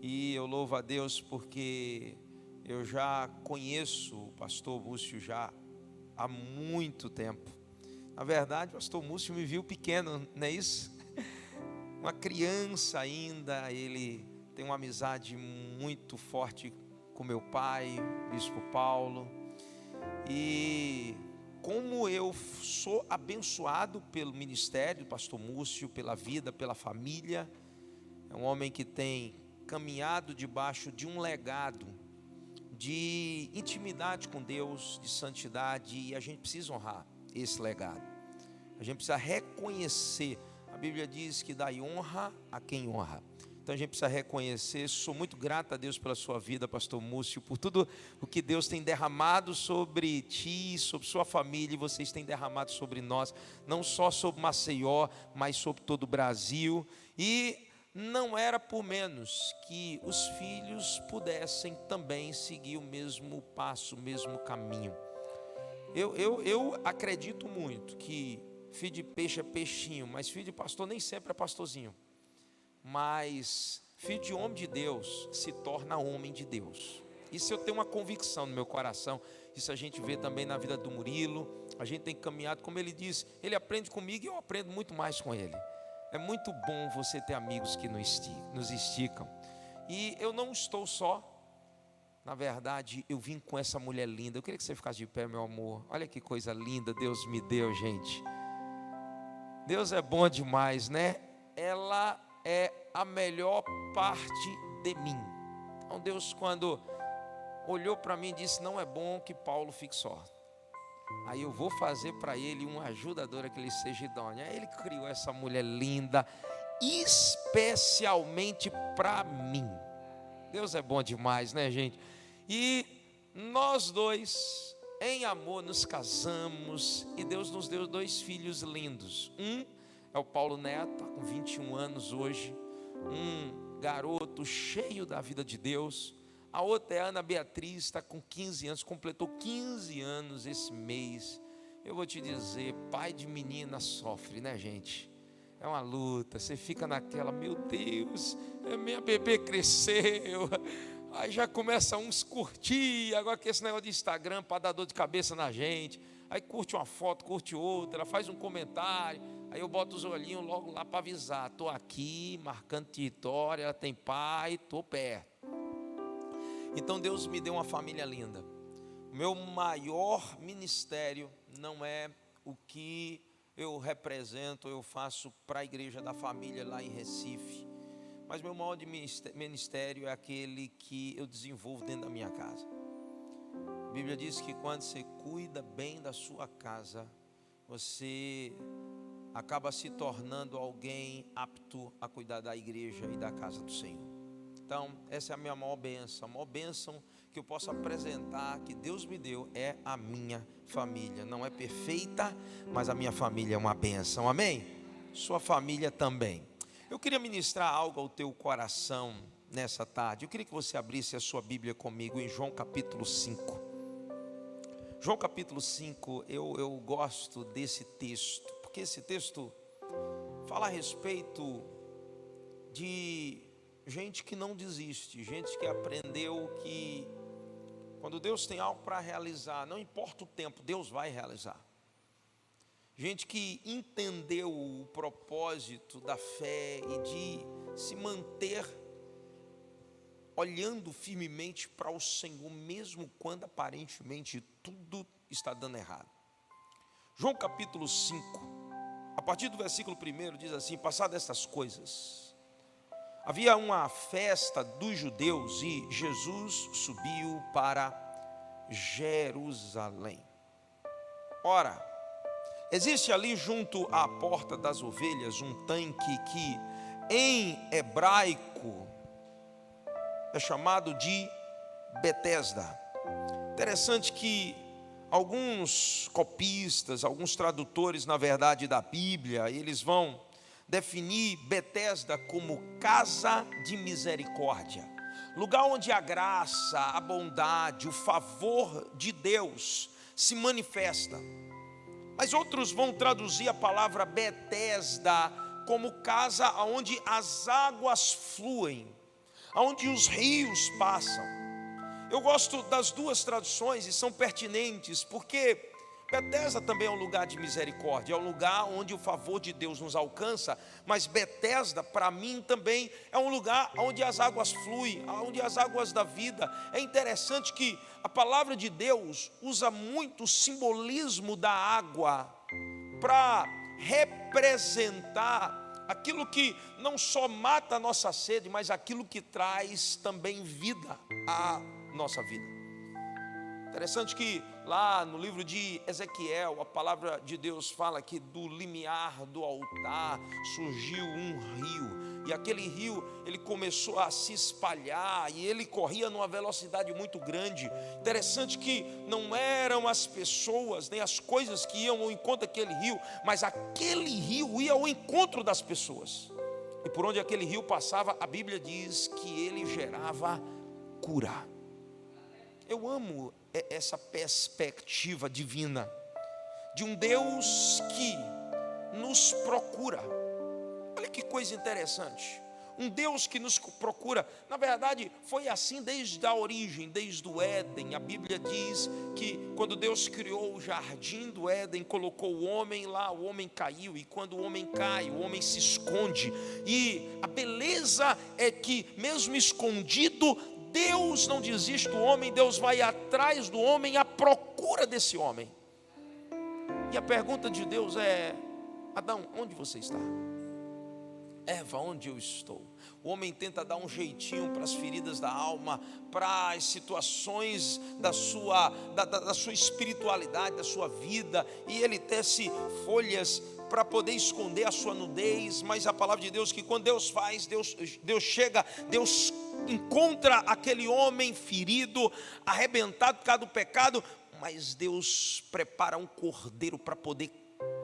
E eu louvo a Deus porque eu já conheço o pastor Múcio já há muito tempo. Na verdade, o pastor Múcio me viu pequeno, não é isso? Uma criança ainda. Ele tem uma amizade muito forte com meu pai, bispo Paulo. E como eu sou abençoado pelo ministério do pastor Múcio, pela vida, pela família. É um homem que tem caminhado debaixo de um legado de intimidade com Deus, de santidade, e a gente precisa honrar esse legado. A gente precisa reconhecer. A Bíblia diz que dá honra a quem honra. Então a gente precisa reconhecer. Sou muito grato a Deus pela sua vida, pastor Múcio, por tudo o que Deus tem derramado sobre ti, sobre sua família, e vocês têm derramado sobre nós, não só sobre Maceió, mas sobre todo o Brasil. E não era por menos que os filhos pudessem também seguir o mesmo passo, o mesmo caminho. Eu acredito muito que filho de peixe é peixinho, mas filho de pastor nem sempre é pastorzinho. Mas filho de homem de Deus se torna homem de Deus. Isso eu tenho uma convicção no meu coração. Isso a gente vê também na vida do Murilo. A gente tem caminhado, como ele diz, ele aprende comigo e eu aprendo muito mais com ele. É muito bom você ter amigos que nos esticam. E eu não estou só. Na verdade, eu vim com essa mulher linda. Eu queria que você ficasse de pé, meu amor. Olha que coisa linda Deus me deu, gente. Deus é bom demais, né? Ela é a melhor parte de mim. Então Deus, quando olhou para mim, disse: não é bom que Paulo fique só. Aí eu vou fazer para ele uma ajudadora que ele seja idônea. Aí ele criou essa mulher linda, especialmente para mim. Deus é bom demais, né, gente? E nós dois, em amor, nos casamos. E Deus nos deu 2 filhos lindos. Um é o Paulo Neto, está com 21 anos hoje. Um garoto cheio da vida de Deus. A outra é a Ana Beatriz, está com 15 anos, completou 15 anos esse mês. Eu vou te dizer, pai de menina sofre, né, gente? É uma luta, você fica naquela, meu Deus, minha bebê cresceu. Aí já começa uns curtir, agora que esse negócio de Instagram para dar dor de cabeça na gente. Aí curte uma foto, curte outra, ela faz um comentário. Aí eu boto os olhinhos logo lá para avisar, estou aqui, marcando território, ela tem pai, estou perto. Então Deus me deu uma família linda. O meu maior ministério não é o que eu represento, eu faço para a igreja da família lá em Recife. Mas meu maior ministério é aquele que eu desenvolvo dentro da minha casa. A Bíblia diz que quando você cuida bem da sua casa, você acaba se tornando alguém apto a cuidar da igreja e da casa do Senhor. Então, essa é a minha maior bênção. A maior bênção que eu posso apresentar, que Deus me deu, é a minha família. Não é perfeita, mas a minha família é uma bênção, amém? Sua família também. Eu queria ministrar algo ao teu coração nessa tarde. Eu queria que você abrisse a sua Bíblia comigo em João capítulo 5. João capítulo 5, eu gosto desse texto, porque esse texto fala a respeito de gente que não desiste, gente que aprendeu que quando Deus tem algo para realizar, não importa o tempo, Deus vai realizar. Gente que entendeu o propósito da fé e de se manter olhando firmemente para o Senhor, mesmo quando aparentemente tudo está dando errado. João capítulo 5, a partir do versículo 1 diz assim: passadas estas coisas, havia uma festa dos judeus e Jesus subiu para Jerusalém. Ora, existe ali junto à porta das ovelhas um tanque que em hebraico é chamado de Betesda. Interessante que alguns copistas, alguns tradutores, na verdade, da Bíblia, eles vão definir Betesda como casa de misericórdia, lugar onde a graça, a bondade, o favor de Deus se manifesta. Mas outros vão traduzir a palavra Betesda como casa onde as águas fluem, aonde os rios passam. Eu gosto das duas traduções e são pertinentes, porque Betesda também é um lugar de misericórdia, é um lugar onde o favor de Deus nos alcança, mas Betesda, para mim, também é um lugar onde as águas fluem, onde as águas da vida. É interessante que a palavra de Deus usa muito o simbolismo da água para representar aquilo que não só mata a nossa sede, mas aquilo que traz também vida à nossa vida. Interessante que lá no livro de Ezequiel, a palavra de Deus fala que do limiar do altar surgiu um rio, e aquele rio, ele começou a se espalhar, e ele corria numa velocidade muito grande. Interessante que não eram as pessoas, nem as coisas que iam ao encontro daquele rio, mas aquele rio ia ao encontro das pessoas, e por onde aquele rio passava, a Bíblia diz que ele gerava cura. Eu amo essa perspectiva divina de um Deus que nos procura. Olha que coisa interessante. Um Deus que nos procura. Na verdade, foi assim desde a origem, desde o Éden. A Bíblia diz que quando Deus criou o jardim do Éden, colocou o homem lá, o homem caiu. E quando o homem cai, o homem se esconde. E a beleza é que, mesmo escondido, Deus não desiste do homem. Deus vai atrás do homem à procura desse homem. E a pergunta de Deus é: Adão, onde você está? Eva, onde eu estou? O homem tenta dar um jeitinho para as feridas da alma, para as situações da sua espiritualidade, da sua vida, e ele tece folhas para poder esconder a sua nudez. Mas a palavra de Deus, que quando Deus faz, Deus chega, Deus encontra aquele homem ferido, arrebentado por causa do pecado, mas Deus prepara um cordeiro para poder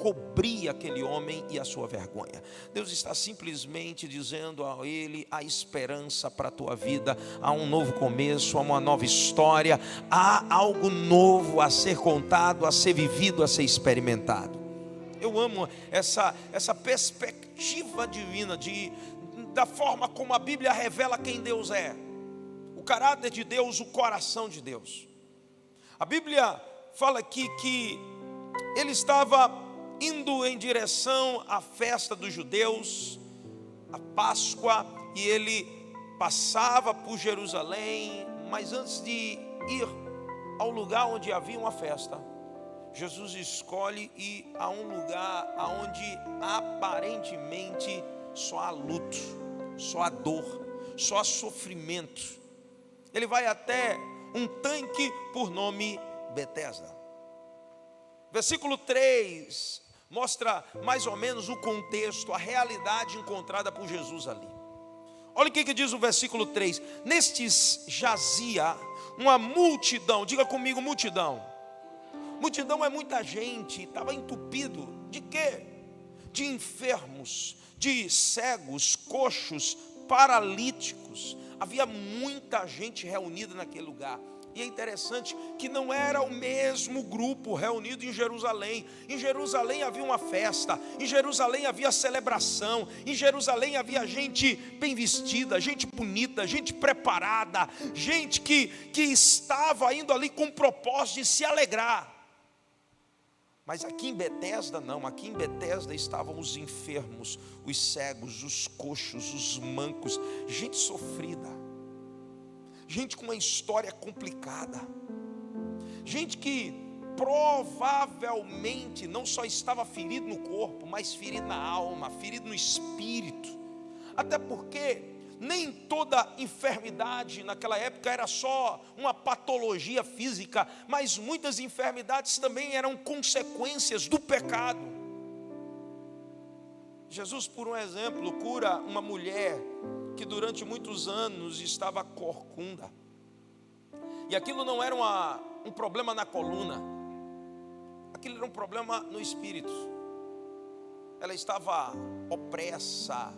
cobrir aquele homem e a sua vergonha. Deus está simplesmente dizendo a ele: há esperança para a tua vida, há um novo começo, há uma nova história, há algo novo a ser contado, a ser vivido, a ser experimentado. Eu amo essa perspectiva divina da forma como a Bíblia revela quem Deus é, o caráter de Deus, o coração de Deus. A Bíblia fala aqui que ele estava indo em direção à festa dos judeus, a Páscoa, e ele passava por Jerusalém. Mas antes de ir ao lugar onde havia uma festa, Jesus escolhe ir a um lugar onde aparentemente só há luto, só há dor, só há sofrimento. Ele vai até um tanque por nome Betesda. Versículo 3 mostra mais ou menos o contexto, a realidade encontrada por Jesus ali. Olha o que diz o versículo 3: nestes jazia uma multidão. Diga comigo, multidão. Multidão é muita gente. Estava entupido de quê? De enfermos, de cegos, coxos, paralíticos. Havia muita gente reunida naquele lugar. E é interessante que não era o mesmo grupo reunido em Jerusalém. Em Jerusalém havia uma festa, em Jerusalém havia celebração, em Jerusalém havia gente bem vestida, gente bonita, gente preparada, gente que estava indo ali com o propósito de se alegrar. Mas aqui em Betesda não, aqui em Betesda estavam os enfermos, os cegos, os coxos, os mancos, gente sofrida, gente com uma história complicada, gente que provavelmente não só estava ferido no corpo, mas ferido na alma, ferido no espírito. Até porque nem toda enfermidade naquela época era só uma patologia física, mas muitas enfermidades também eram consequências do pecado. Jesus, por um exemplo, cura uma mulher que durante muitos anos estava corcunda, e aquilo não era um problema na coluna, aquilo era um problema no espírito. Ela estava opressa,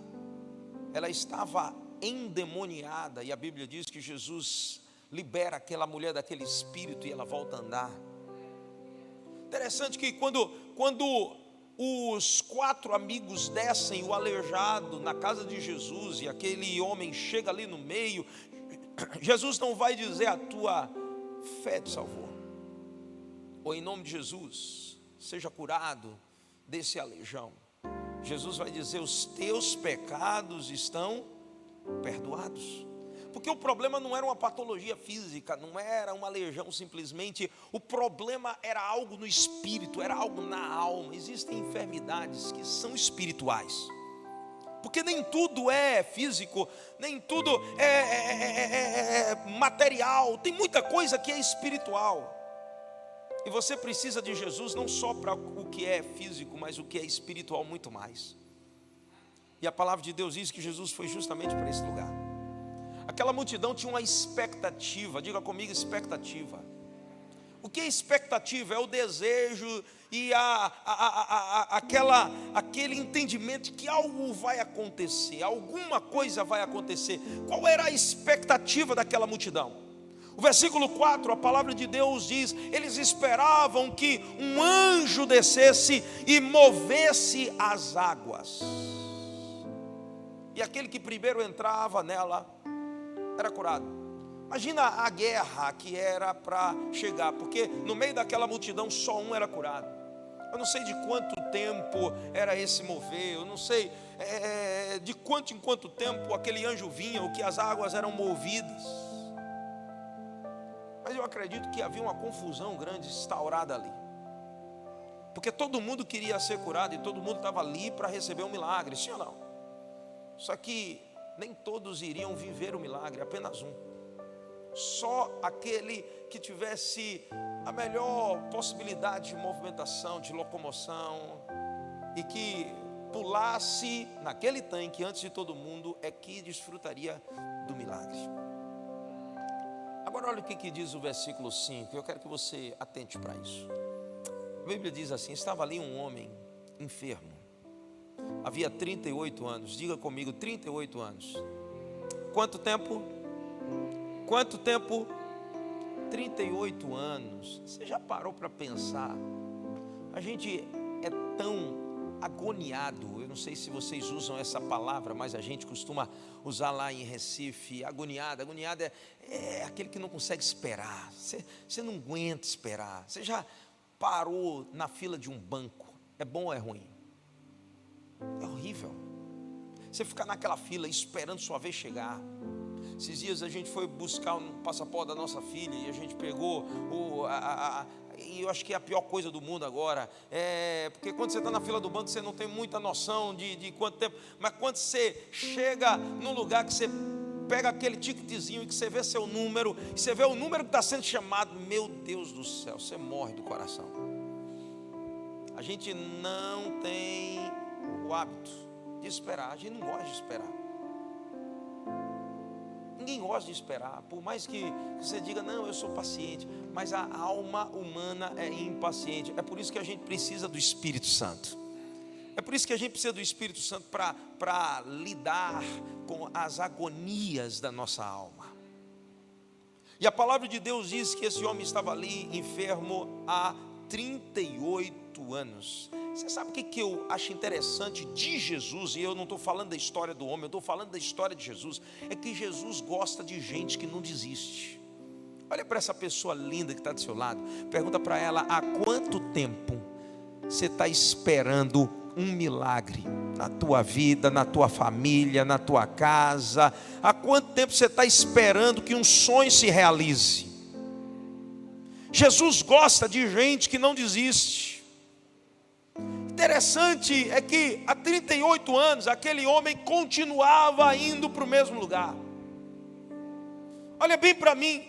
ela estava endemoniada, e a Bíblia diz que Jesus libera aquela mulher daquele espírito e ela volta a andar. Interessante que quando os 4 amigos descem o aleijado na casa de Jesus, e aquele homem chega ali no meio, Jesus não vai dizer: a tua fé te salvou, ou em nome de Jesus, seja curado desse aleijão. Jesus vai dizer: os teus pecados estão perdoados. Porque o problema não era uma patologia física, não era uma aleijão simplesmente. O problema era algo no espírito, era algo na alma. Existem enfermidades que são espirituais, porque nem tudo é físico, nem tudo é material. Tem muita coisa que é espiritual. E você precisa de Jesus não só para o que é físico, mas o que é espiritual muito mais. E a palavra de Deus diz que Jesus foi justamente para esse lugar. Aquela multidão tinha uma expectativa. Diga comigo: expectativa. O que é expectativa? É o desejo e aquele entendimento de que algo vai acontecer, alguma coisa vai acontecer. Qual era a expectativa daquela multidão? O versículo 4, a palavra de Deus diz: eles esperavam que um anjo descesse e movesse as águas, e aquele que primeiro entrava nela era curado. Imagina a guerra que era para chegar, porque no meio daquela multidão só um era curado. Eu não sei de quanto tempo era esse mover, eu não sei de quanto em quanto tempo aquele anjo vinha, ou que as águas eram movidas. Mas eu acredito que havia uma confusão grande instaurada ali, porque todo mundo queria ser curado e todo mundo estava ali para receber um milagre, sim ou não? Só que nem todos iriam viver o milagre, apenas um. Só aquele que tivesse a melhor possibilidade de movimentação, de locomoção, e que pulasse naquele tanque antes de todo mundo, é que desfrutaria do milagre. Agora olha o que diz o versículo 5, eu quero que você atente para isso. A Bíblia diz assim: estava ali um homem enfermo, havia 38 anos, diga comigo, 38 anos. Quanto tempo? Quanto tempo? 38 anos. Você já parou para pensar? A gente é tão agoniado, eu não sei se vocês usam essa palavra, mas a gente costuma usar lá em Recife, agoniado. Agoniado é aquele que não consegue esperar, você não aguenta esperar. Você já parou na fila de um banco? É bom ou é ruim? É horrível. Você ficar naquela fila esperando sua vez chegar. Esses dias a gente foi buscar um passaporte da nossa filha e a gente pegou e eu acho que é a pior coisa do mundo agora, porque quando você está na fila do banco você não tem muita noção de quanto tempo, mas quando você chega num lugar que você pega aquele ticketzinho e que você vê seu número, e você vê o número que está sendo chamado, meu Deus do céu, você morre do coração. A gente não tem o hábito de esperar, a gente não gosta de esperar. Ninguém gosta de esperar, por mais que você diga: não, eu sou paciente, mas a alma humana é impaciente. É por isso que a gente precisa do Espírito Santo. É por isso que a gente precisa do Espírito Santo para lidar com as agonias da nossa alma. E a palavra de Deus diz que esse homem estava ali enfermo há 38 anos. Você sabe o que eu acho interessante de Jesus? E eu não estou falando da história do homem, eu estou falando da história de Jesus. É que Jesus gosta de gente que não desiste. Olha para essa pessoa linda que está do seu lado. Pergunta para ela: há quanto tempo você está esperando um milagre na tua vida, na tua família, na tua casa? Há quanto tempo você está esperando que um sonho se realize? Jesus gosta de gente que não desiste. Interessante é que há 38 anos aquele homem continuava indo para o mesmo lugar. Olha bem para mim,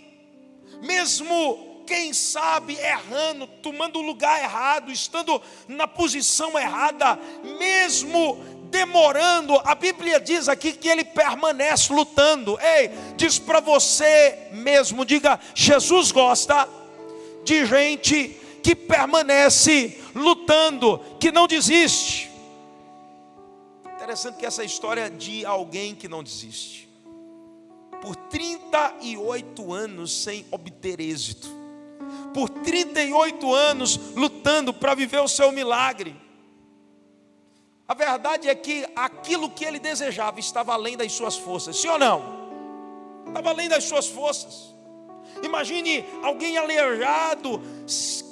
mesmo quem sabe errando, tomando o lugar errado, estando na posição errada, mesmo demorando, a Bíblia diz aqui que ele permanece lutando. Ei, diz para você mesmo, diga: Jesus gosta de gente que permanece lutando, que não desiste. Interessante que essa história é de alguém que não desiste. Por 38 anos sem obter êxito, por 38 anos lutando para viver o seu milagre. A verdade é que aquilo que ele desejava estava além das suas forças, sim ou não? Estava além das suas forças. Imagine alguém aleijado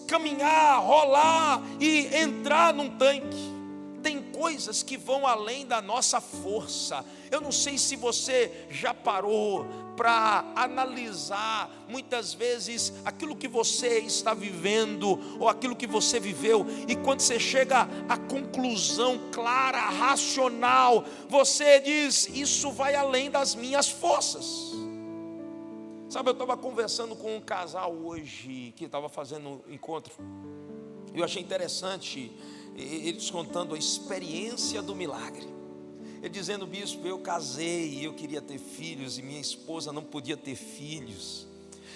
caminhar, rolar e entrar num tanque. Tem coisas que vão além da nossa força. Eu não sei se você já parou para analisar muitas vezes aquilo que você está vivendo ou aquilo que você viveu, e quando você chega à conclusão clara, racional, você diz: isso vai além das minhas forças. Sabe, eu estava conversando com um casal hoje que estava fazendo um encontro. Eu achei interessante eles contando a experiência do milagre. Ele dizendo: bispo, eu casei e eu queria ter filhos e minha esposa não podia ter filhos.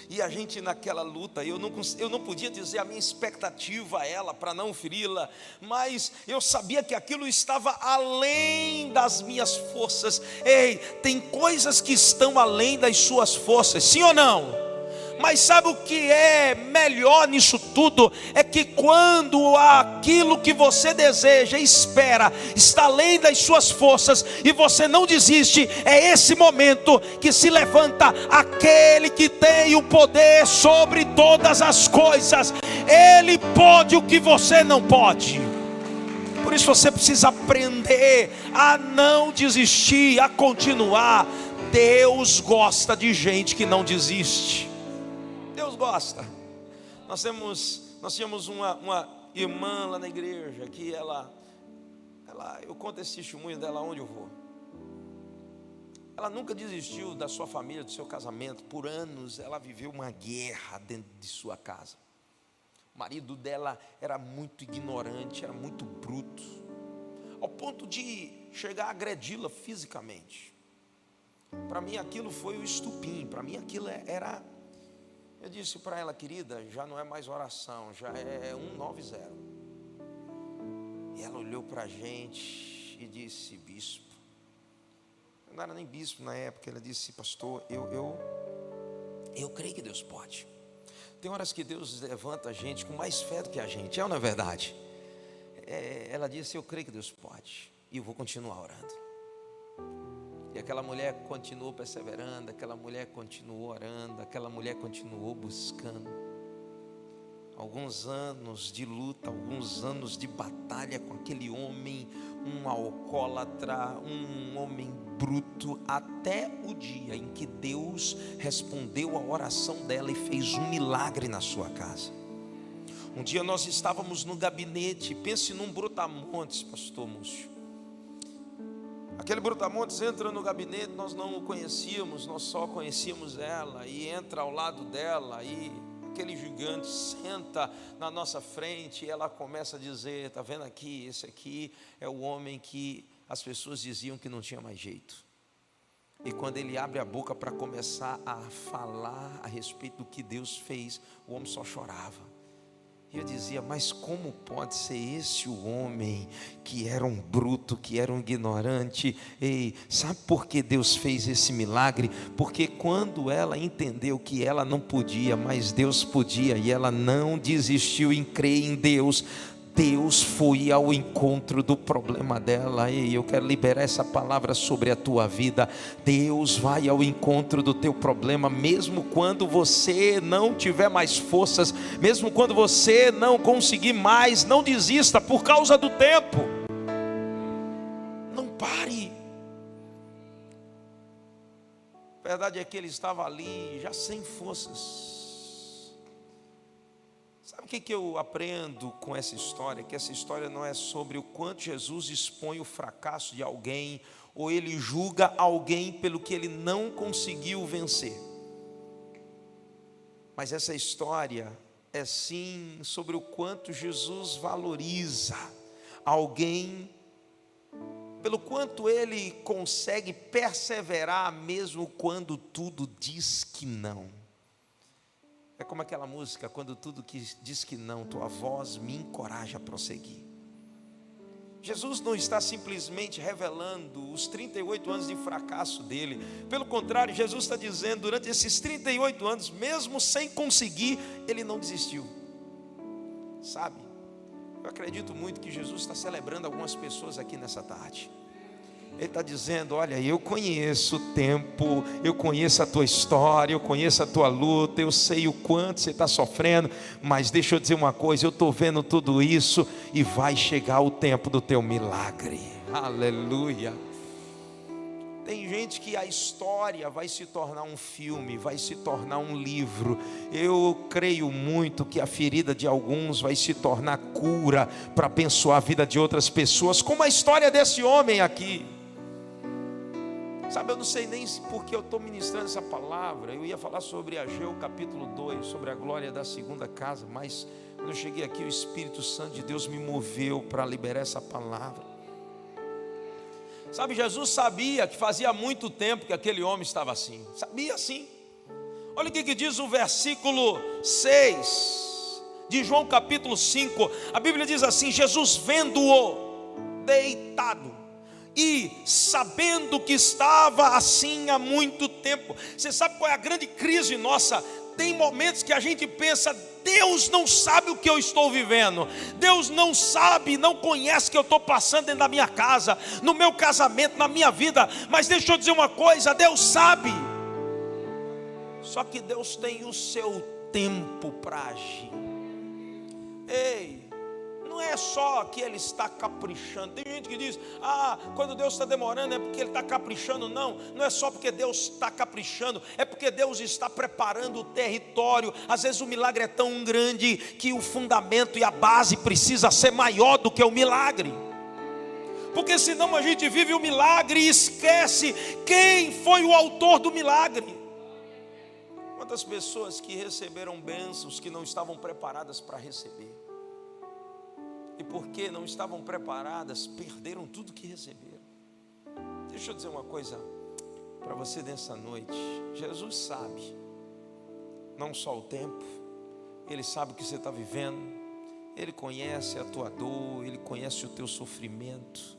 E a gente naquela luta, eu não podia dizer a minha expectativa a ela para não feri-la, mas eu sabia que aquilo estava além das minhas forças. Ei, tem coisas que estão além das suas forças, sim ou não? Mas sabe o que é melhor nisso tudo? É que quando aquilo que você deseja e espera está além das suas forças e você não desiste, é esse momento que se levanta aquele que tem o poder sobre todas as coisas. Ele pode o que você não pode. Por isso você precisa aprender a não desistir, a continuar. Deus gosta de gente que não desiste. Deus gosta. Nós tínhamos uma irmã lá na igreja que ela, eu conto esse testemunho dela onde eu vou. Ela nunca desistiu da sua família, do seu casamento. Por anos ela viveu uma guerra dentro de sua casa. O marido dela era muito ignorante, era muito bruto, ao ponto de chegar a agredi-la fisicamente. Para mim aquilo foi o estupim, para mim aquilo era... Eu disse para ela: querida, já não é mais oração, já é 190. E ela olhou para a gente e disse: bispo. Eu não era nem bispo na época. Ela disse: pastor, eu creio que Deus pode. Tem horas que Deus levanta a gente com mais fé do que a gente, é ou não é verdade? Ela disse: eu creio que Deus pode, e eu vou continuar orando. E aquela mulher continuou perseverando, aquela mulher continuou orando, aquela mulher continuou buscando. Alguns anos de luta, alguns anos de batalha com aquele homem, um alcoólatra, um homem bruto, até o dia em que Deus respondeu a oração dela e fez um milagre na sua casa. Um dia nós estávamos no gabinete, pense num brutamontes, pastor Múcio. Aquele brutamontes entra no gabinete, nós não o conhecíamos, nós só conhecíamos ela, e entra ao lado dela, e aquele gigante senta na nossa frente, e ela começa a dizer: está vendo aqui, esse aqui é o homem que as pessoas diziam que não tinha mais jeito. E quando ele abre a boca para começar a falar a respeito do que Deus fez, o homem só chorava. E eu dizia: mas como pode ser esse o homem que era um bruto, que era um ignorante? Ei, sabe por que Deus fez esse milagre? Porque quando ela entendeu que ela não podia, mas Deus podia, e ela não desistiu em crer em Deus, Deus foi ao encontro do problema dela. E eu quero liberar essa palavra sobre a tua vida. Deus vai ao encontro do teu problema, mesmo quando você não tiver mais forças, mesmo quando você não conseguir mais. Não desista por causa do tempo. Não pare. A verdade é que ele estava ali já sem forças. Sabe o que eu aprendo com essa história? Que essa história não é sobre o quanto Jesus expõe o fracasso de alguém, ou ele julga alguém pelo que ele não conseguiu vencer. Mas essa história é sim sobre o quanto Jesus valoriza alguém, pelo quanto ele consegue perseverar mesmo quando tudo diz que não. É como aquela música: quando tudo que diz que não, tua voz me encoraja a prosseguir. Jesus não está simplesmente revelando os 38 anos de fracasso dele. Pelo contrário, Jesus está dizendo: durante esses 38 anos, mesmo sem conseguir, ele não desistiu. Sabe, Eu acredito muito que Jesus está celebrando algumas pessoas aqui nessa tarde. Ele está dizendo: olha, eu conheço o tempo, eu conheço a tua história, eu conheço a tua luta, eu sei o quanto você está sofrendo, mas deixa eu dizer uma coisa, eu estou vendo tudo isso e vai chegar o tempo do teu milagre. Aleluia. Tem gente que a história vai se tornar um filme, vai se tornar um livro. Eu creio muito que a ferida de alguns vai se tornar cura para abençoar a vida de outras pessoas, como a história desse homem aqui. Sabe, eu não sei nem porque eu estou ministrando essa palavra. Eu ia falar sobre Ageu capítulo 2, sobre a glória da segunda casa, mas quando eu cheguei aqui, o Espírito Santo de Deus me moveu para liberar essa palavra. Sabe, Jesus sabia que fazia muito tempo que aquele homem estava assim. Sabia sim. Olha o que diz o versículo 6 de João capítulo 5. A Bíblia diz assim: Jesus vendo-o deitado e sabendo que estava assim há muito tempo. Você sabe qual é a grande crise nossa? Tem momentos que a gente pensa: Deus não sabe o que eu estou vivendo, Deus não sabe, não conhece o que eu estou passando dentro da minha casa, no meu casamento, na minha vida. Mas deixa eu dizer uma coisa: Deus sabe, só que Deus tem o seu tempo para agir. Ei, não é só que Ele está caprichando. Tem gente que diz: quando Deus está demorando é porque Ele está caprichando. Não, não é só porque Deus está caprichando, é porque Deus está preparando o território. Às vezes o milagre é tão grande que o fundamento e a base precisa ser maior do que o milagre, porque senão a gente vive o milagre e esquece quem foi o autor do milagre. Quantas pessoas que receberam bênçãos que não estavam preparadas para receber, e porque não estavam preparadas, perderam tudo que receberam. Deixa eu dizer uma coisa para você nessa noite. Jesus sabe não só o tempo, Ele sabe o que você está vivendo, Ele conhece a tua dor, Ele conhece o teu sofrimento.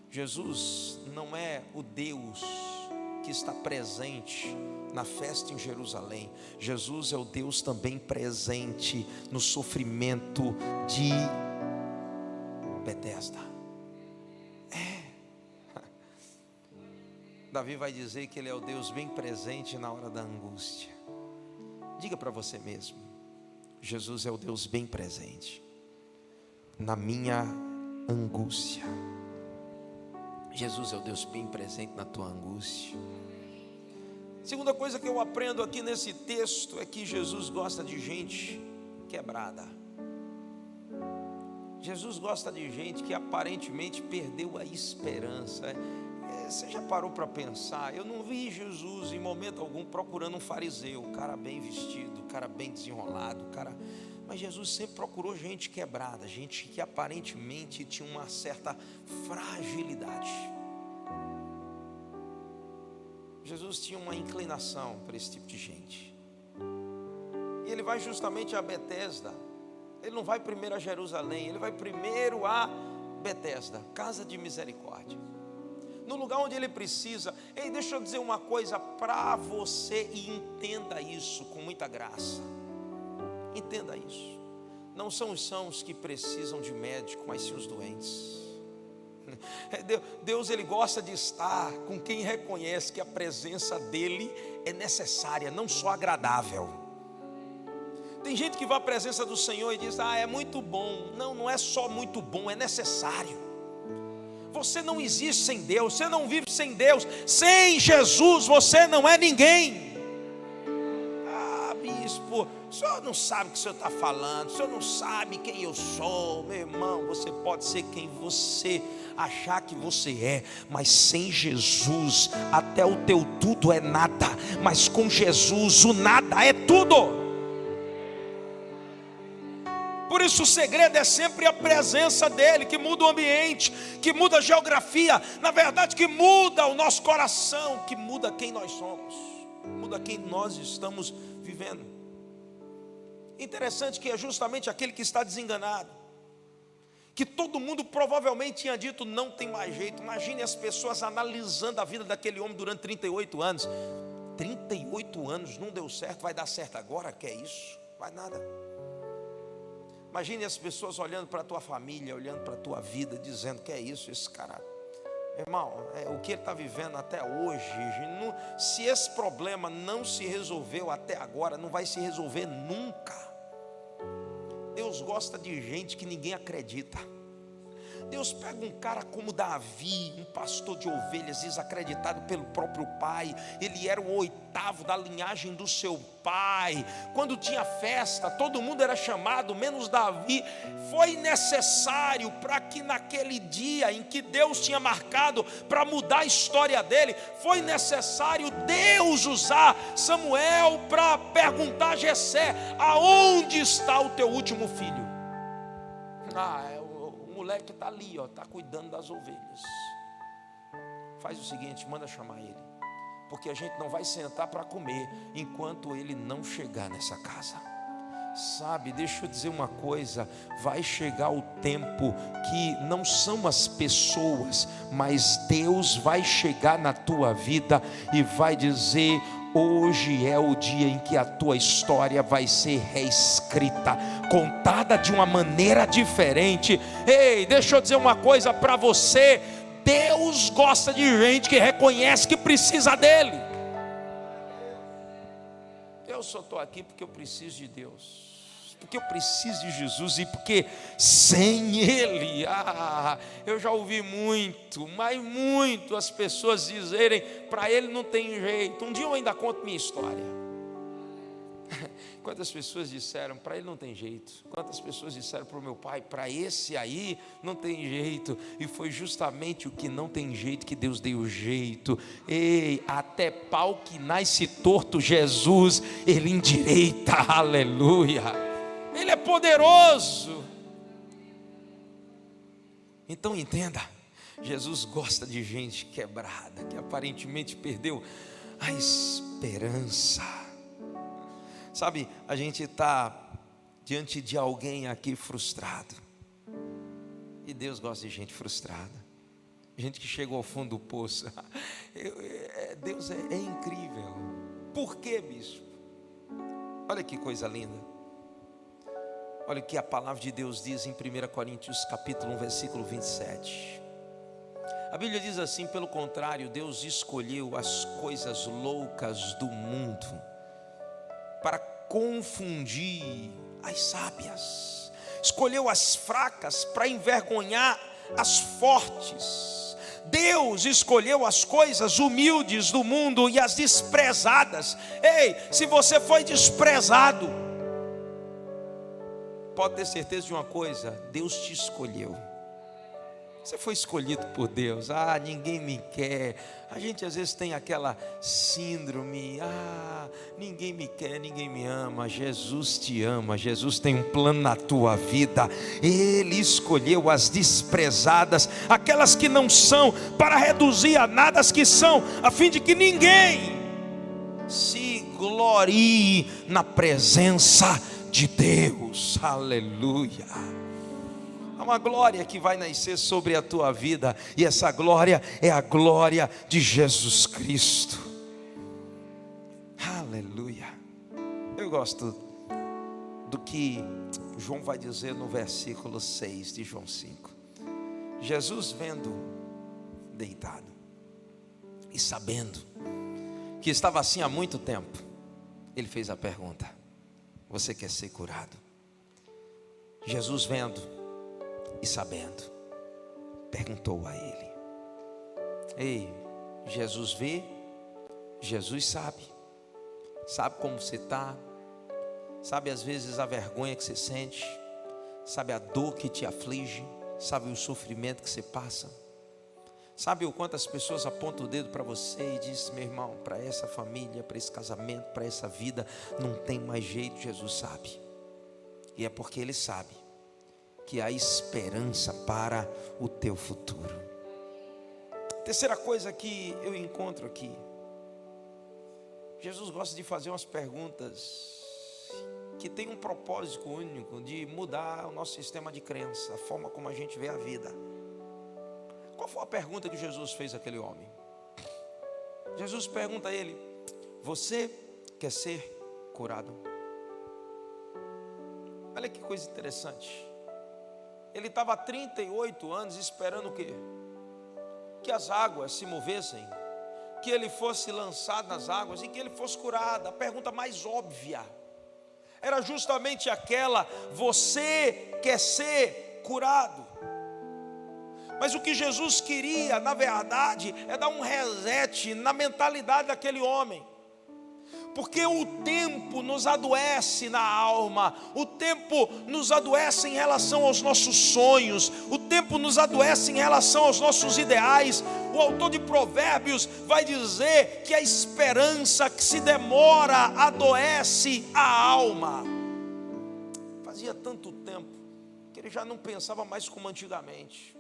Jesus não é o Deus que está presente na festa em Jerusalém. Jesus é o Deus também presente no sofrimento de Betesda. Davi vai dizer que Ele é o Deus bem presente na hora da angústia. Diga para você mesmo: Jesus é o Deus bem presente na minha angústia. Jesus é o Deus bem presente na tua angústia. Segunda coisa que eu aprendo aqui nesse texto é que Jesus gosta de gente quebrada. Jesus gosta de gente que aparentemente perdeu a esperança. Você já parou para pensar? Eu não vi Jesus em momento algum procurando um fariseu, um cara bem vestido, um cara bem desenrolado, mas Jesus sempre procurou gente quebrada, gente que aparentemente tinha uma certa fragilidade. Jesus tinha uma inclinação para esse tipo de gente. E Ele vai justamente a Betesda. Ele não vai primeiro a Jerusalém, Ele vai primeiro a Betesda, casa de misericórdia, no lugar onde Ele precisa. Ei, deixa eu dizer uma coisa para você, e entenda isso com muita graça. Entenda isso. Não são os sãos que precisam de médico, mas sim os doentes. Deus, Ele gosta de estar com quem reconhece que a presença dEle é necessária, não só agradável. Tem gente que vai à presença do Senhor e diz: é muito bom. Não, não é só muito bom, é necessário. Você não existe sem Deus, você não vive sem Deus. Sem Jesus você não é ninguém. Bispo, o senhor não sabe o que o senhor está falando, o senhor não sabe quem eu sou. Meu irmão, você pode ser quem você achar que você é, mas sem Jesus até o teu tudo é nada, mas com Jesus o nada é tudo. Por isso o segredo é sempre a presença dEle, que muda o ambiente, que muda a geografia, na verdade que muda o nosso coração, que muda quem nós somos, muda quem nós estamos vivendo. Interessante que é justamente aquele que está desenganado, que todo mundo provavelmente tinha dito: não tem mais jeito. Imagine as pessoas analisando a vida daquele homem durante 38 anos. 38 anos, não deu certo, vai dar certo agora? Que é isso? Vai nada. Imagine as pessoas olhando para a tua família, olhando para a tua vida, dizendo: que é isso, esse cara? Irmão, o que ele está vivendo até hoje, se esse problema não se resolveu até agora, não vai se resolver nunca. Deus gosta de gente que ninguém acredita. Deus pega um cara como Davi, um pastor de ovelhas, desacreditado pelo próprio pai. Ele era o 8º da linhagem do seu pai. Quando tinha festa, todo mundo era chamado, menos Davi. Foi necessário para que naquele dia em que Deus tinha marcado para mudar a história dele, foi necessário Deus usar Samuel para perguntar a Jessé: aonde está o teu último filho? O moleque está ali, está cuidando das ovelhas. Faz o seguinte, manda chamar ele, porque a gente não vai sentar para comer enquanto ele não chegar nessa casa. Sabe, deixa eu dizer uma coisa: vai chegar o tempo que não são as pessoas, mas Deus vai chegar na tua vida e vai dizer: hoje é o dia em que a tua história vai ser reescrita, contada de uma maneira diferente. Ei, deixa eu dizer uma coisa para você: Deus gosta de gente que reconhece que precisa dele. Eu só estou aqui porque eu preciso de Deus, porque eu preciso de Jesus, e porque sem Ele, eu já ouvi muito, mas muito, as pessoas dizerem: para Ele não tem jeito. Um dia eu ainda conto minha história. Quantas pessoas disseram: para ele não tem jeito. Quantas pessoas disseram para o meu pai: para esse aí não tem jeito. E foi justamente o que não tem jeito que Deus deu jeito. Ei, até pau que nasce torto, Jesus, Ele endireita. Aleluia. Ele é poderoso. Então entenda, Jesus gosta de gente quebrada, que aparentemente perdeu a esperança. Sabe, a gente está diante de alguém aqui frustrado, e Deus gosta de gente frustrada, gente que chegou ao fundo do poço. Deus é incrível. Por quê, bispo? Olha que coisa linda. Olha o que a palavra de Deus diz em 1 Coríntios capítulo 1, versículo 27. A Bíblia diz assim: pelo contrário, Deus escolheu as coisas loucas do mundo para confundir as sábias, escolheu as fracas para envergonhar as fortes. Deus escolheu as coisas humildes do mundo e as desprezadas. Ei, se você foi desprezado, pode ter certeza de uma coisa: Deus te escolheu. Você foi escolhido por Deus. Ninguém me quer. A gente às vezes tem aquela síndrome: ninguém me quer, ninguém me ama. Jesus te ama. Jesus tem um plano na tua vida. Ele escolheu as desprezadas, aquelas que não são, para reduzir a nada as que são, a fim de que ninguém se glorie na presença de Deus. Aleluia. Há uma glória que vai nascer sobre a tua vida, e essa glória é a glória de Jesus Cristo. Aleluia. Eu gosto do que João vai dizer no versículo 6 de João 5. Jesus, vendo deitado e sabendo que estava assim há muito tempo, ele fez a pergunta: você quer ser curado? Jesus, vendo e sabendo, perguntou a ele. Ei, Jesus vê, Jesus sabe como você está, sabe às vezes a vergonha que você sente, sabe a dor que te aflige, sabe o sofrimento que você passa, sabe o quanto as pessoas apontam o dedo para você e dizem: meu irmão, para essa família, para esse casamento, para essa vida, não tem mais jeito. Jesus sabe, e é porque Ele sabe que há esperança para o teu futuro. Terceira coisa que eu encontro aqui: Jesus gosta de fazer umas perguntas que tem um propósito único de mudar o nosso sistema de crença, a forma como a gente vê a vida. Qual foi a pergunta que Jesus fez àquele homem? Jesus pergunta a ele: você quer ser curado? Olha que coisa interessante. Ele estava há 38 anos esperando o quê? Que as águas se movessem, que ele fosse lançado nas águas e que ele fosse curado. A pergunta mais óbvia era justamente aquela: você quer ser curado? Mas o que Jesus queria, na verdade, é dar um reset na mentalidade daquele homem. Porque o tempo nos adoece na alma, o tempo nos adoece em relação aos nossos sonhos, o tempo nos adoece em relação aos nossos ideais. O autor de Provérbios vai dizer que a esperança que se demora adoece a alma. Fazia tanto tempo que ele já não pensava mais como antigamente.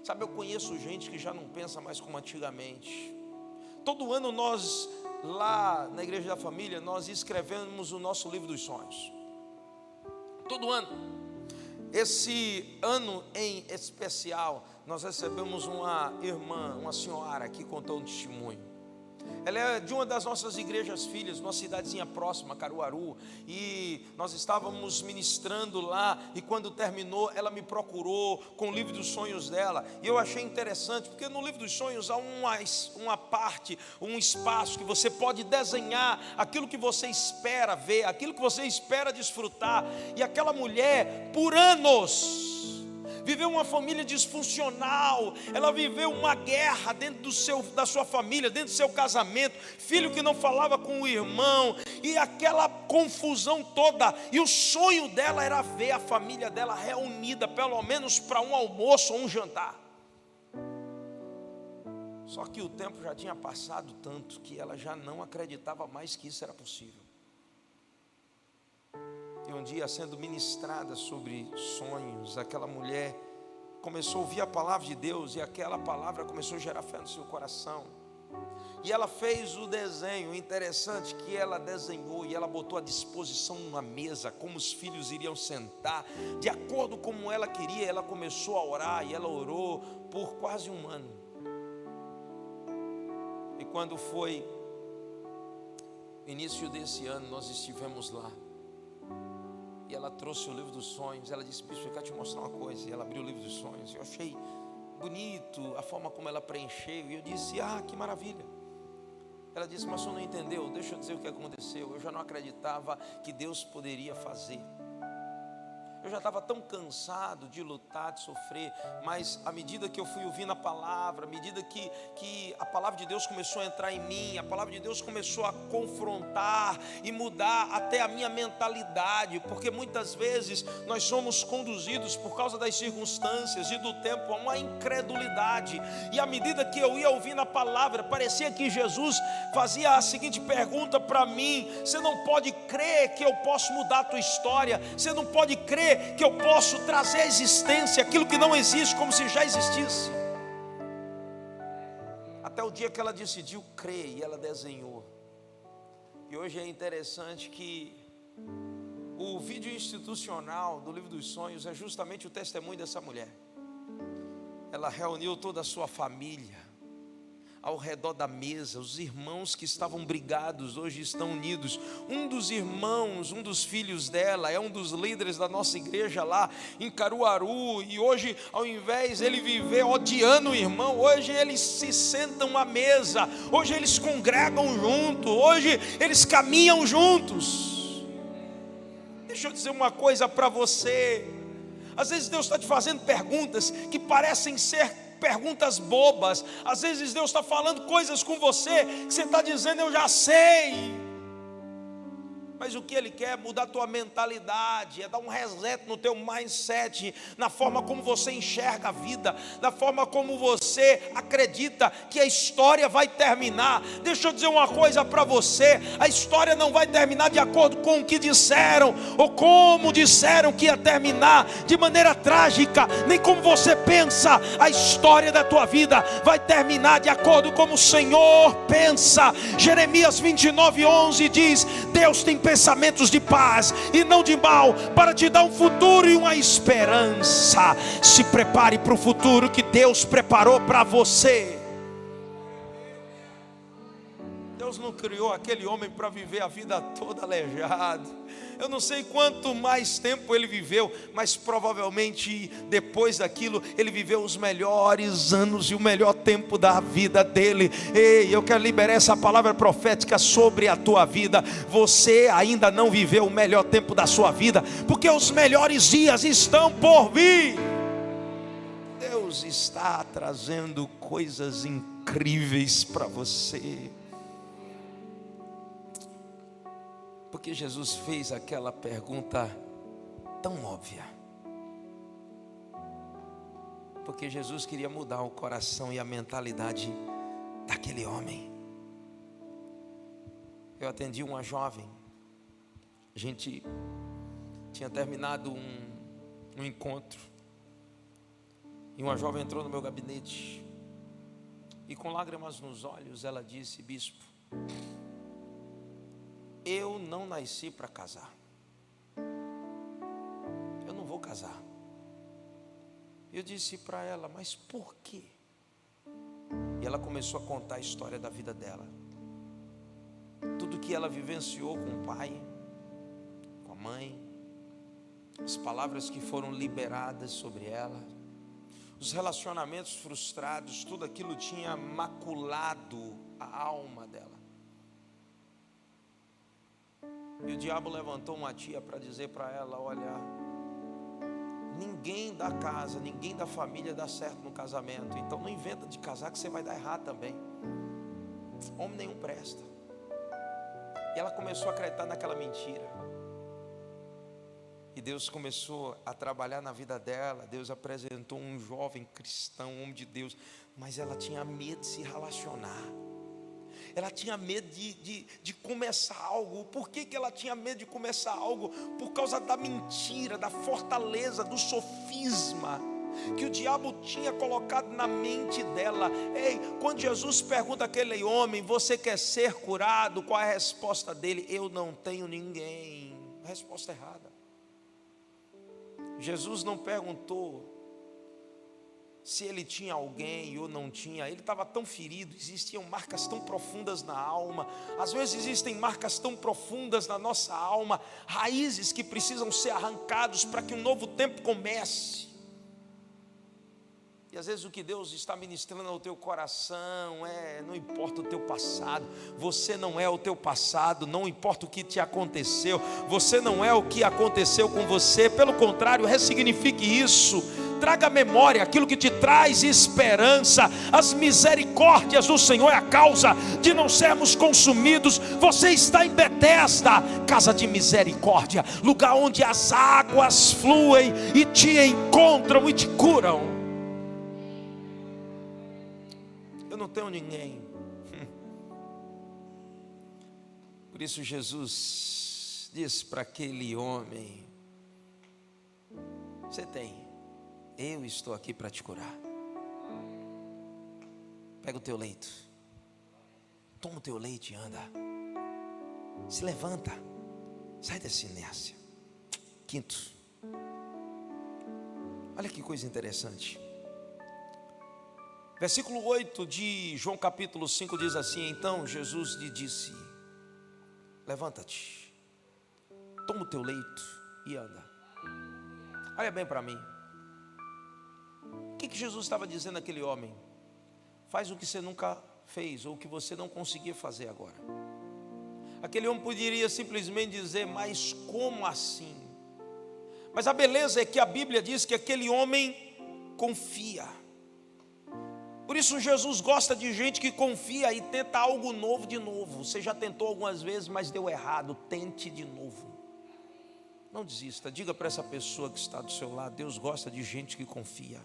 Sabe, eu conheço gente que já não pensa mais como antigamente. Todo ano nós, lá na Igreja da Família, nós escrevemos o nosso livro dos sonhos. Todo ano. Esse ano em especial, nós recebemos uma irmã, uma senhora que contou um testemunho. Ela é de uma das nossas igrejas filhas, numa cidadezinha próxima, Caruaru. E nós estávamos ministrando lá, e quando terminou, ela me procurou com o livro dos sonhos dela. E eu achei interessante, porque no livro dos sonhos há uma parte, um espaço que você pode desenhar aquilo que você espera ver, aquilo que você espera desfrutar. E aquela mulher, por anos, viveu uma família disfuncional, ela viveu uma guerra dentro da sua família, dentro do seu casamento, filho que não falava com o irmão, e aquela confusão toda, e o sonho dela era ver a família dela reunida, pelo menos para um almoço ou um jantar. Só que o tempo já tinha passado tanto, que ela já não acreditava mais que isso era possível. E um dia, sendo ministrada sobre sonhos, aquela mulher começou a ouvir a palavra de Deus, e aquela palavra começou a gerar fé no seu coração. E ela fez o desenho interessante que ela desenhou, e ela botou à disposição uma mesa, como os filhos iriam sentar, de acordo como ela queria. Ela começou a orar, e ela orou por quase um ano. E quando foi início desse ano, nós estivemos lá. E ela trouxe o livro dos sonhos. Ela disse: bispo, eu quero te mostrar uma coisa. E ela abriu o livro dos sonhos. Eu achei bonito a forma como ela preencheu. E eu disse: ah, que maravilha. Ela disse: mas você não entendeu. Deixa eu dizer o que aconteceu. Eu já não acreditava que Deus poderia fazer. Eu já estava tão cansado de lutar, de sofrer. Mas à medida que eu fui ouvindo a palavra, à medida que a palavra de Deus começou a entrar em mim, a palavra de Deus começou a confrontar e mudar até a minha mentalidade. Porque muitas vezes nós somos conduzidos por causa das circunstâncias e do tempo a uma incredulidade. E à medida que eu ia ouvindo a palavra, parecia que Jesus fazia a seguinte pergunta para mim: você não pode crer que eu posso mudar a tua história? Você não pode crer que eu posso trazer à existência aquilo que não existe como se já existisse? Até o dia que ela decidiu crer, e ela desenhou. E hoje é interessante que o vídeo institucional do livro dos sonhos é justamente o testemunho dessa mulher. Ela reuniu toda a sua família ao redor da mesa. Os irmãos que estavam brigados hoje estão unidos. Um dos irmãos, um dos filhos dela, é um dos líderes da nossa igreja lá em Caruaru. E hoje, ao invés de ele viver odiando o irmão, hoje eles se sentam à mesa. Hoje eles congregam junto. Hoje eles caminham juntos. Deixa eu dizer uma coisa para você. Às vezes Deus está te fazendo perguntas que parecem ser perguntas bobas. Às vezes Deus está falando coisas com você que você está dizendo: eu já sei. Mas o que Ele quer é mudar a tua mentalidade, é dar um reset no teu mindset, na forma como você enxerga a vida, na forma como você acredita que a história vai terminar. Deixa eu dizer uma coisa para você: a história não vai terminar de acordo com o que disseram, ou como disseram que ia terminar, de maneira trágica, nem como você pensa. A história da tua vida vai terminar de acordo como o Senhor pensa. Jeremias 29:11 diz: Deus tem pensamentos de paz e não de mal, para te dar um futuro e uma esperança. Se prepare para o futuro que Deus preparou para você. Deus não criou aquele homem para viver a vida toda aleijado. Eu não sei quanto mais tempo ele viveu, mas provavelmente depois daquilo ele viveu os melhores anos e o melhor tempo da vida dele. Ei, eu quero liberar essa palavra profética sobre a tua vida. Você ainda não viveu o melhor tempo da sua vida, porque os melhores dias estão por vir. Deus está trazendo coisas incríveis para você. Porque Jesus fez aquela pergunta tão óbvia. Porque Jesus queria mudar o coração e a mentalidade daquele homem. Eu atendi uma jovem. A gente tinha terminado um encontro. E uma jovem entrou no meu gabinete. E com lágrimas nos olhos ela disse: bispo, eu não nasci para casar. Eu não vou casar. Eu disse para ela: mas por quê? E ela começou a contar a história da vida dela. Tudo que ela vivenciou com o pai, com a mãe, as palavras que foram liberadas sobre ela, os relacionamentos frustrados, tudo aquilo tinha maculado a alma dela. E o diabo levantou uma tia para dizer para ela: olha, ninguém da casa, ninguém da família dá certo no casamento, então não inventa de casar que você vai dar errado também. Homem nenhum presta. E ela começou a acreditar naquela mentira. E Deus começou a trabalhar na vida dela. Deus apresentou um jovem cristão, um homem de Deus, mas ela tinha medo de se relacionar. Ela tinha medo de começar algo. Por que ela tinha medo de começar algo? Por causa da mentira, da fortaleza, do sofisma que o diabo tinha colocado na mente dela. Ei, quando Jesus pergunta àquele homem: você quer ser curado? Qual é a resposta dele? Eu não tenho ninguém. A resposta errada. Jesus não perguntou se ele tinha alguém ou não tinha. Ele estava tão ferido, existiam marcas tão profundas na alma. Às vezes existem marcas tão profundas na nossa alma, raízes que precisam ser arrancados para que um novo tempo comece. E às vezes o que Deus está ministrando ao teu coração não importa o teu passado, você não é o teu passado, não importa o que te aconteceu, você não é o que aconteceu com você, pelo contrário, ressignifique isso, traga à memória aquilo que te traz esperança. As misericórdias do Senhor é a causa de não sermos consumidos. Você está em Betesda, casa de misericórdia, lugar onde as águas fluem e te encontram e te curam. Eu não tenho ninguém. Por isso Jesus disse para aquele homem: você tem, eu estou aqui para te curar. Pega o teu leito, toma o teu leite e anda. Se levanta, sai dessa inércia. Quinto, olha que coisa interessante. Versículo 8 de João capítulo 5 diz assim: então Jesus lhe disse: levanta-te, toma o teu leito e anda. Olha bem para mim. O que Jesus estava dizendo àquele homem? Faz o que você nunca fez, ou o que você não conseguia fazer agora. Aquele homem poderia simplesmente dizer: mas como assim? Mas a beleza é que a Bíblia diz que aquele homem confia. Por isso Jesus gosta de gente que confia e tenta algo novo de novo. Você já tentou algumas vezes, mas deu errado. Tente de novo. Não desista. Diga para essa pessoa que está do seu lado: Deus gosta de gente que confia.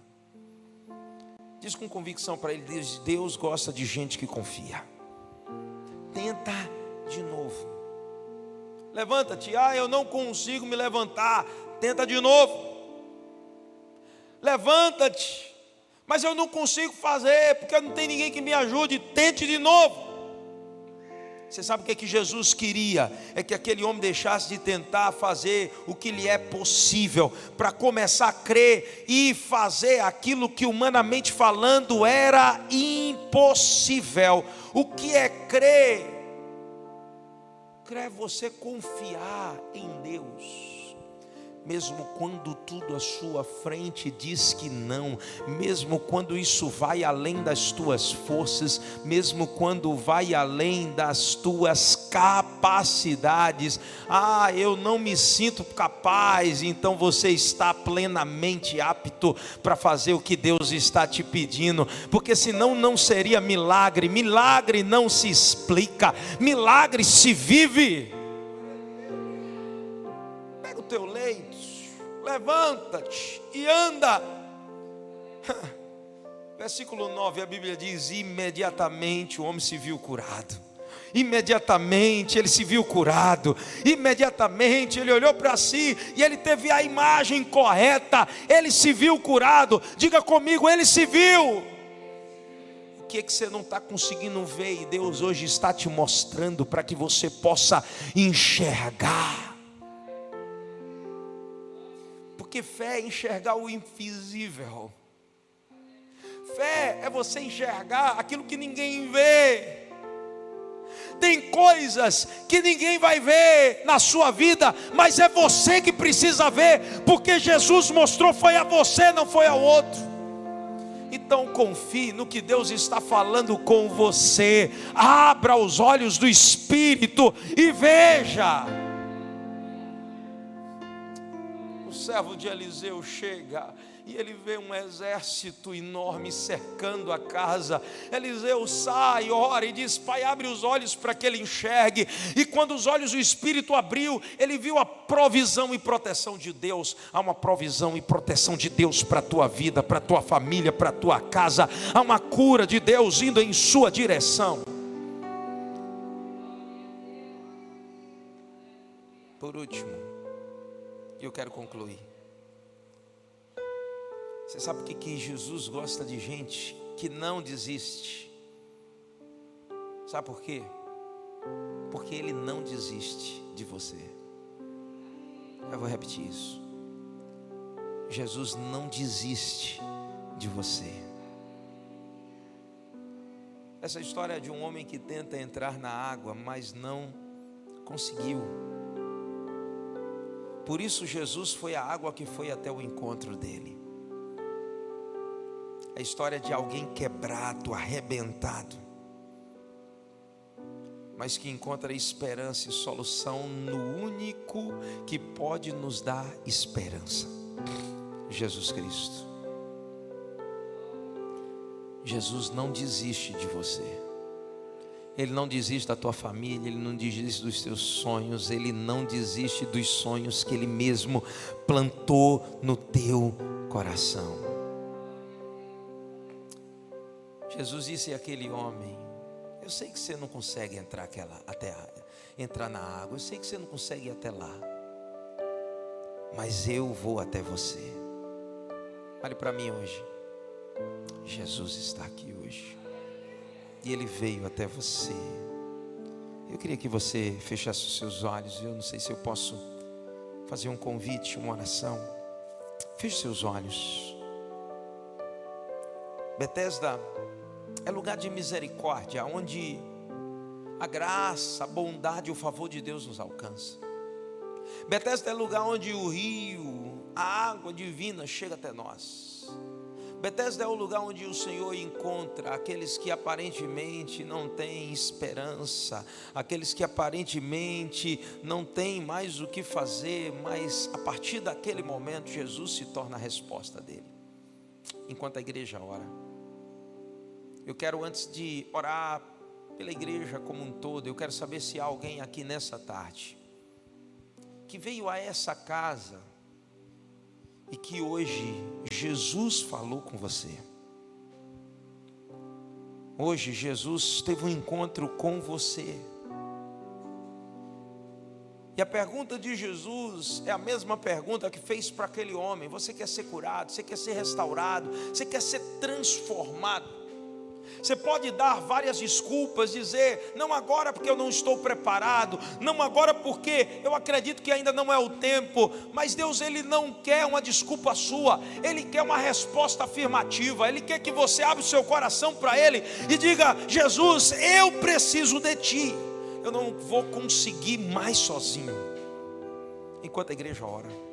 Diz com convicção para ele: Deus gosta de gente que confia. Tenta de novo. Levanta-te. Eu não consigo me levantar. Tenta de novo. Levanta-te. Mas eu não consigo fazer, porque não tem ninguém que me ajude. Tente de novo. Você sabe o que Jesus queria? É que aquele homem deixasse de tentar fazer o que lhe é possível, para começar a crer e fazer aquilo que humanamente falando era impossível. O que é crer é você confiar em Deus. Mesmo quando tudo à sua frente diz que não, mesmo quando isso vai além das tuas forças, mesmo quando vai além das tuas capacidades, eu não me sinto capaz, então você está plenamente apto para fazer o que Deus está te pedindo, porque senão não seria milagre. Milagre não se explica, milagre se vive. Pega o teu leito, levanta-te e anda. Versículo 9, a Bíblia diz: imediatamente o homem se viu curado. Imediatamente ele se viu curado. Imediatamente ele olhou para si e ele teve a imagem correta. Ele se viu curado. Diga comigo, ele se viu. O que você não está conseguindo ver e Deus hoje está te mostrando para que você possa enxergar? Porque fé é enxergar o invisível. Fé é você enxergar aquilo que ninguém vê. Tem coisas que ninguém vai ver na sua vida, mas é você que precisa ver, porque Jesus mostrou foi a você, não foi ao outro. Então confie no que Deus está falando com você. Abra os olhos do Espírito e veja. O servo de Eliseu chega e ele vê um exército enorme cercando a casa. Eliseu sai, ora e diz: Pai, abre os olhos para que ele enxergue. E quando os olhos do Espírito abriu, ele viu a provisão e proteção de Deus. Há uma provisão e proteção de Deus para a tua vida, para a tua família, para a tua casa. Há uma cura de Deus indo em sua direção. Por último, e eu quero concluir. Você sabe por que Jesus gosta de gente que não desiste? Sabe por quê? Porque Ele não desiste de você. Eu vou repetir isso. Jesus não desiste de você. Essa história é de um homem que tenta entrar na água, mas não conseguiu. Por isso Jesus foi a água que foi até o encontro dele. A história de alguém quebrado, arrebentado, mas que encontra esperança e solução no único que pode nos dar esperança: Jesus Cristo. Jesus não desiste de você. Ele não desiste da tua família, Ele não desiste dos teus sonhos, Ele não desiste dos sonhos que Ele mesmo plantou no teu coração. Jesus disse àquele homem: eu sei que você não consegue entrar na água, eu sei que você não consegue ir até lá, mas eu vou até você. Olhe para mim hoje. Jesus está aqui hoje e Ele veio até você. Eu queria que você fechasse os seus olhos. Eu não sei se eu posso fazer um convite, uma oração. Feche seus olhos. Betesda é lugar de misericórdia, onde a graça, a bondade e o favor de Deus nos alcança. Betesda é lugar onde o rio, a água divina chega até nós. Betesda é o lugar onde o Senhor encontra aqueles que aparentemente não têm esperança, aqueles que aparentemente não têm mais o que fazer, mas a partir daquele momento Jesus se torna a resposta dele. Enquanto a igreja ora, eu quero, antes de orar pela igreja como um todo, eu quero saber se há alguém aqui nessa tarde que veio a essa casa e que hoje Jesus falou com você. Hoje Jesus teve um encontro com você. E a pergunta de Jesus é a mesma pergunta que fez para aquele homem: você quer ser curado? Você quer ser restaurado? Você quer ser transformado? Você pode dar várias desculpas, dizer: não agora porque eu não estou preparado, não agora porque eu acredito que ainda não é o tempo. Mas Deus, Ele não quer uma desculpa sua, Ele quer uma resposta afirmativa. Ele quer que você abra o seu coração para Ele e diga: Jesus, eu preciso de Ti. eu não vou conseguir mais sozinho. Enquanto a igreja ora.